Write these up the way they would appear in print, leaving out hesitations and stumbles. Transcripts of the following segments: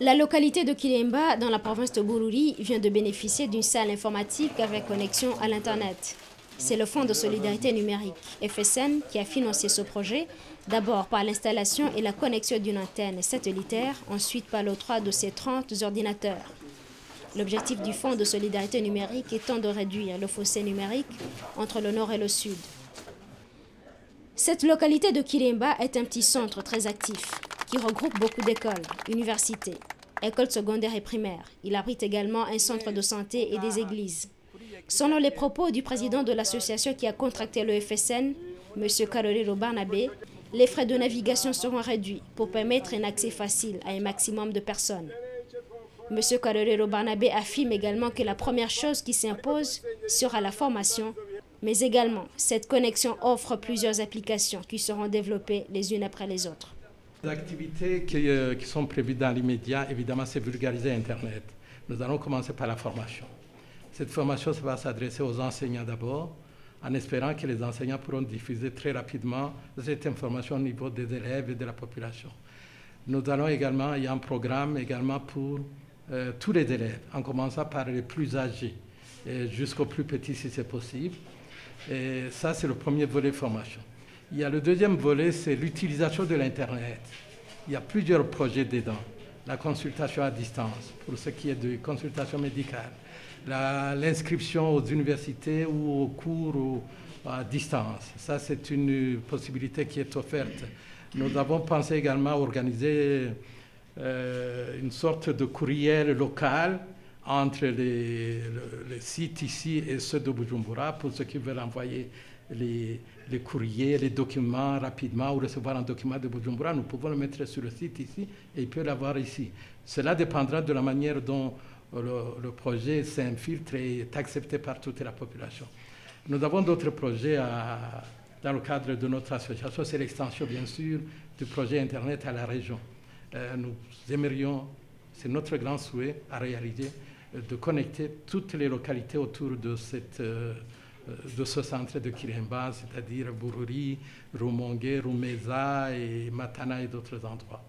La localité de Kilemba, dans la province de Bururi, vient de bénéficier d'une salle informatique avec connexion à l'Internet. C'est le Fonds de solidarité numérique, FSN, qui a financé ce projet, d'abord par l'installation et la connexion d'une antenne satellitaire, ensuite par l'octroi de ses 30 ordinateurs. L'objectif du Fonds de solidarité numérique étant de réduire le fossé numérique entre le nord et le sud. Cette localité de Kilemba est un petit centre très actif qui regroupe beaucoup d'écoles, universités, écoles secondaires et primaires. Il abrite également un centre de santé et des églises. Selon les propos du président de l'association qui a contracté le FSN, M. Karorero Barnabé, les frais de navigation seront réduits pour permettre un accès facile à un maximum de personnes. M. Karorero Barnabé affirme également que la première chose qui s'impose sera la formation, mais également cette connexion offre plusieurs applications qui seront développées les unes après les autres. Les activités qui sont prévues dans l'immédiat, évidemment, c'est vulgariser Internet. Nous allons commencer par la formation. Cette formation va s'adresser aux enseignants d'abord, en espérant que les enseignants pourront diffuser très rapidement cette information au niveau des élèves et de la population. Nous allons également, il y a un programme également pour tous les élèves, en commençant par les plus âgés jusqu'aux plus petits si c'est possible. Et ça, c'est le premier volet formation. Il y a le deuxième volet, c'est l'utilisation de l'Internet. Il y a plusieurs projets dedans. La consultation à distance, pour ce qui est de consultation médicale. L'inscription aux universités ou aux cours à distance. Ça, c'est une possibilité qui est offerte. Nous avons pensé également à organiser une sorte de courriel local entre les sites ici et ceux de Bujumbura pour ceux qui veulent envoyer les courriers, les documents rapidement ou recevoir un document de Bujumbura. Nous pouvons le mettre sur le site ici et il peut l'avoir ici. Cela dépendra de la manière dont le projet s'infiltre et est accepté par toute la population. Nous avons d'autres projets dans le cadre de notre association. C'est l'extension, bien sûr, du projet Internet à la région. Nous aimerions, c'est notre grand souhait à réaliser, de connecter toutes les localités autour de ce centre de Kilemba, c'est-à-dire Bururi, Rumonge, Rumeza et Matana et d'autres endroits.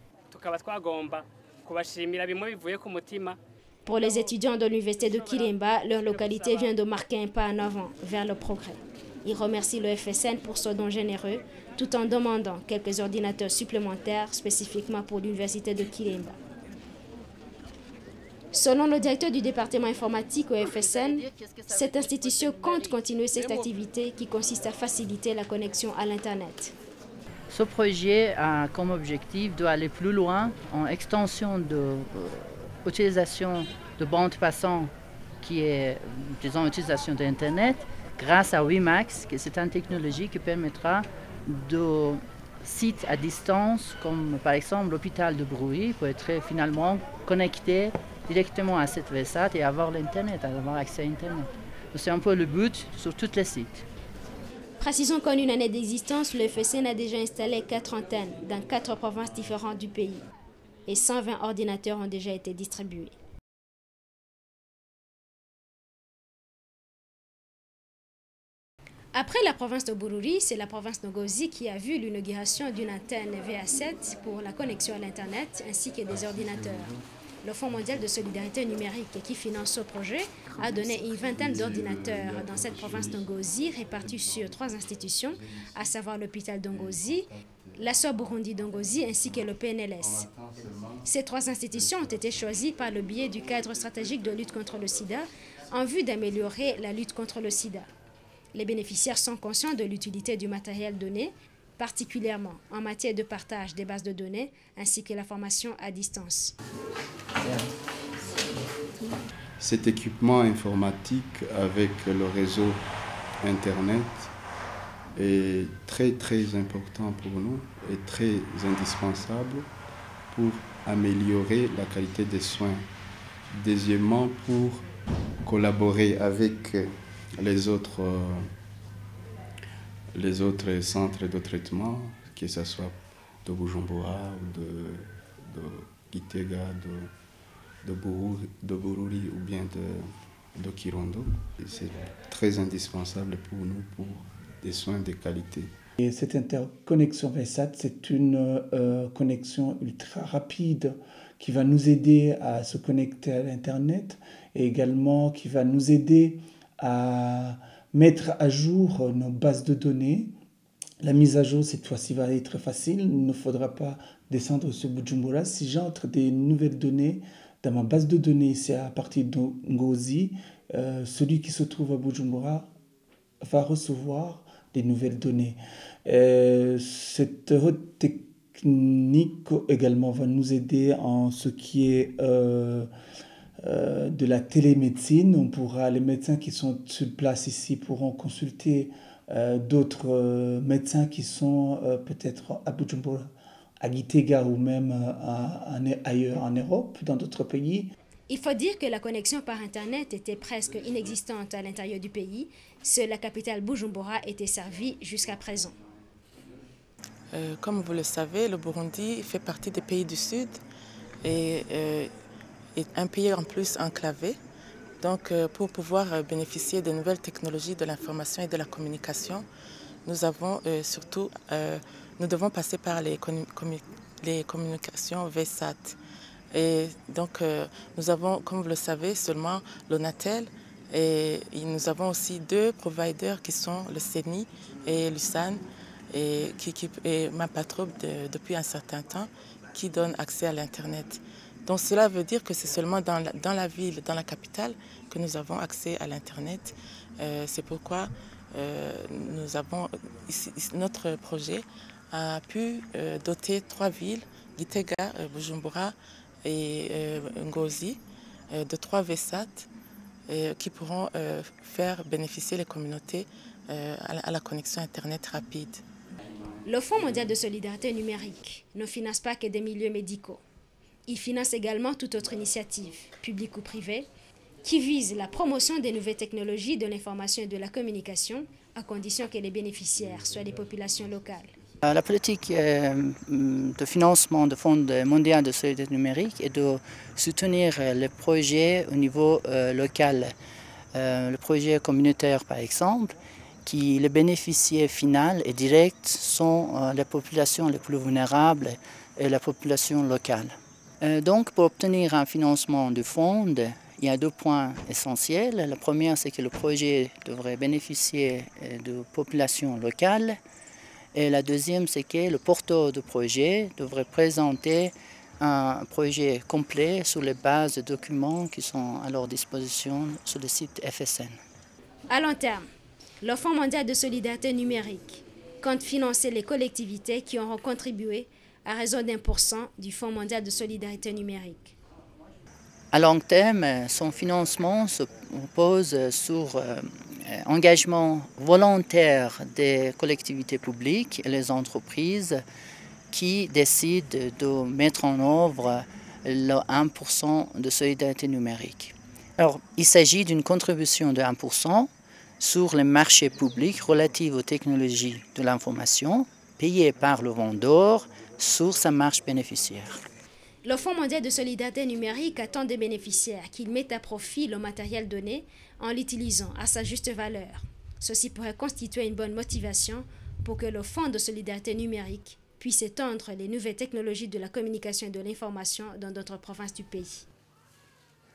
Pour les étudiants de l'université de Kilemba, leur localité vient de marquer un pas en avant vers le progrès. Ils remercient le FSN pour ce don généreux, tout en demandant quelques ordinateurs supplémentaires spécifiquement pour l'université de Kilemba. Selon le directeur du département informatique au FSN, cette institution compte continuer cette activité qui consiste à faciliter la connexion à l'Internet. Ce projet a comme objectif d'aller plus loin en extension de l'utilisation de bandes passantes qui est, disons, l'utilisation d'Internet grâce à WiMAX, qui c'est une technologie qui permettra de sites à distance, comme par exemple l'hôpital de Bururi, pour être finalement connecté directement à cette VSAT et avoir l'Internet, avoir accès à Internet. C'est un peu le but sur tous les sites. Précisons qu'en une année d'existence, le FSN a déjà installé 4 antennes dans 4 provinces différentes du pays et 120 ordinateurs ont déjà été distribués. Après la province de Bururi, c'est la province de Ngozi qui a vu l'inauguration d'une antenne VA7 pour la connexion à l'Internet ainsi que des ordinateurs. Le Fonds mondial de solidarité numérique qui finance ce projet a donné une vingtaine d'ordinateurs dans cette province de Ngozi répartis sur 3 institutions, à savoir l'hôpital de Ngozi, l'ASSO Burundi de Ngozi ainsi que le PNLS. Ces 3 institutions ont été choisies par le biais du cadre stratégique de lutte contre le sida en vue d'améliorer la lutte contre le sida. Les bénéficiaires sont conscients de l'utilité du matériel donné, particulièrement en matière de partage des bases de données ainsi que la formation à distance. Cet équipement informatique avec le réseau Internet est très important pour nous et très indispensable pour améliorer la qualité des soins. Deuxièmement, pour collaborer avec les autres centres de traitement, que ce soit de Bujumbura ou de Gitega, de Bururi ou bien de Kirundo. C'est très indispensable pour nous pour des soins de qualité. Et cette interconnexion VSAT, c'est une connexion ultra rapide qui va nous aider à se connecter à l'Internet et également qui va nous aider à mettre à jour nos bases de données. La mise à jour, cette fois-ci, va être facile. Il ne faudra pas descendre sur Bujumbura. Si j'entre des nouvelles données dans ma base de données, c'est à partir de Ngozi, celui qui se trouve à Bujumbura va recevoir des nouvelles données. Cette haute technique également va nous aider en ce qui est de la télémédecine. Les médecins qui sont sur place ici pourront consulter d'autres médecins qui sont peut-être à Bujumbura, à Gitega ou même ailleurs en Europe, dans d'autres pays. Il faut dire que la connexion par Internet était presque inexistante à l'intérieur du pays. Seule la capitale Bujumbura était servie jusqu'à présent. Comme vous le savez, le Burundi fait partie des pays du Sud et est un pays en plus enclavé. Donc, pour pouvoir bénéficier des nouvelles technologies de l'information et de la communication, nous devons passer par les communications VSAT. Et donc, nous avons, comme vous le savez, seulement l'Onatel et nous avons aussi deux providers qui sont le CENI et l'USAN et Mapatro depuis un certain temps qui donnent accès à l'Internet. Donc cela veut dire que c'est seulement dans la ville, dans la capitale, que nous avons accès à l'Internet. C'est pourquoi notre projet a pu doter 3 villes, Gitega, Bujumbura et Ngozi, de 3 VSAT qui pourront faire bénéficier les communautés à la connexion Internet rapide. Le Fonds mondial de solidarité numérique ne finance pas que des milieux médicaux. Il finance également toute autre initiative, publique ou privée, qui vise la promotion des nouvelles technologies de l'information et de la communication, à condition que les bénéficiaires soient des populations locales. La politique de financement du Fonds mondial de solidarité numérique est de soutenir les projets au niveau local. Le projet communautaire, par exemple, qui les bénéficiaires finaux et directs sont les populations les plus vulnérables et la population locale. Donc, pour obtenir un financement du fonds, il y a 2 points essentiels. Le premier, c'est que le projet devrait bénéficier de populations locales. Et la deuxième, c'est que le porteur du projet devrait présenter un projet complet sur les bases de documents qui sont à leur disposition sur le site FSN. À long terme, le Fonds mondial de solidarité numérique compte financer les collectivités qui auront contribué à raison d'1% du Fonds mondial de solidarité numérique. À long terme, son financement se repose sur engagement volontaire des collectivités publiques et les entreprises qui décident de mettre en œuvre le 1% de solidarité numérique. Alors, il s'agit d'une contribution de 1% sur les marchés publics relatifs aux technologies de l'information payés par le vendeur sur sa marge bénéficiaire. Le Fonds mondial de solidarité numérique attend des bénéficiaires qu'ils mettent à profit le matériel donné en l'utilisant à sa juste valeur. Ceci pourrait constituer une bonne motivation pour que le Fonds de solidarité numérique puisse étendre les nouvelles technologies de la communication et de l'information dans d'autres provinces du pays.